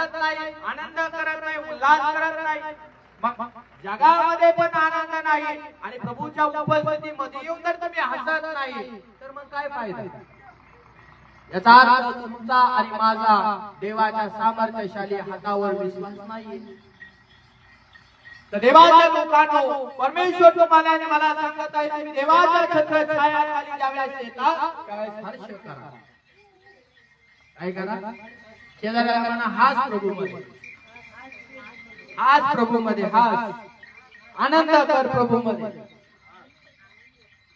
हसत नाही, आनंद करत नाही, उल्हास करत नाही, मग जगामध्ये पण आनंद नाही आणि प्रभूच्या उपस्थितीमध्ये येऊन जर तुम्ही हसत नाही तर मग काय फायदा? याचा अर्थ तुमचा आणि माझा देवाच्या सामर्थ्यशाली हातावर विश्वास नाही. तर देवाच्या लोकांनो, परमेश्वर तुम्हाला आणि मला सांगत आहे, तुम्ही देवाच्या छत्रछायाखाली ज्यावेळेस येता त्यावेळेस हर्ष करा. काय करा? शेजाऱ्याला म्हणा, हाच प्रभूमध्ये, हाच प्रभूमध्ये, हाच आनंद कर प्रभूमध्ये.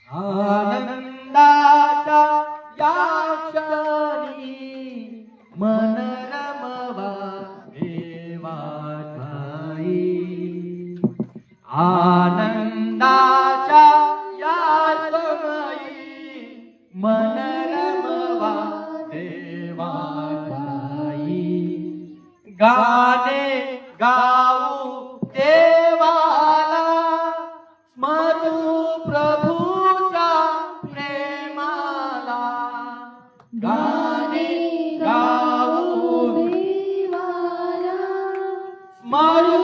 आनंदाच्या या क्षणी मन रमवा देवा ठाई. आनंदाच्या या समयी मन रमवा देवा ठाई. गाणे गाऊ देवाला, स्मरू प्रभूच्या प्रेमाला. गाणे गाऊ देवाला, स्मरू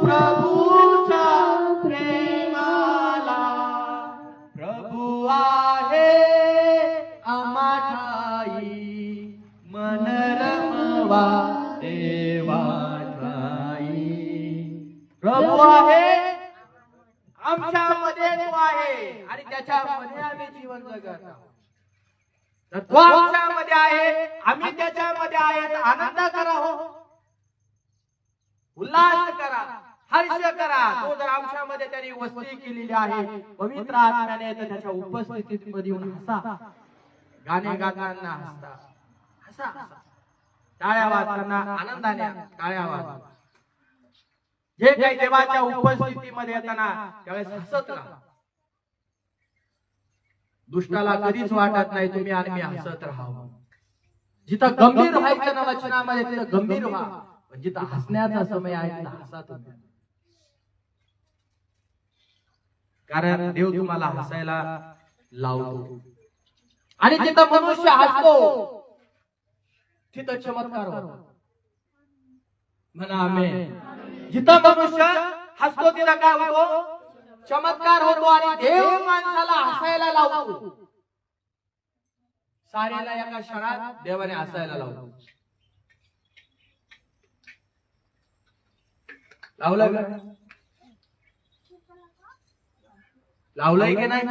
प्रभूच्या प्रेमाला. प्रभू आहे आम्हा ठाई, मन रमवा देवा ठाई. प्रभू आहे आमच्यामध्ये, तो आहे आणि त्याच्यामध्ये आम्ही जीवन जगत आहोत. तर तो आमच्यामध्ये आहे, आम्ही त्याच्यामध्ये आहे. आनंद करा, हो, उल्हास करा, हर्ष करा. तो जर आमच्यामध्ये त्यांनी वस्ती केलेली आहे पवित्र आत्म्याने, तर त्याच्या उपस्थितीमध्ये येऊन हसा. गाणे गाताना हसा, हसा. टाळ्या वाजताना आनंदाने टाळ्या वाजवा. जे काही देवाच्या उपस्थितीमध्ये येताना त्यावेळेस हसत राहा. दुष्टाला कधीच वाटत नाही तुम्ही आणि मी हसत राहावं. जिथं गंभीर व्हायचं ना वचनामध्ये तिथं गंभीर व्हा, जिथं हसण्याचा समय आहे तिथं हसा तुम्ही. कारण देव तुम्हाला हसायला लावतो आणि जिथं मनुष्य हसतो तिथं चमत्कार होतो. म्हणा आमेन. जिथं मनुष्य हसतो तिथं काय होतो? चमत्कार होतो आणि देव माणसाला हसायला लावतो. साऱ्याला एका क्षणात देवाने हसायला लावतो. लावलं का? लावलंय की नाही?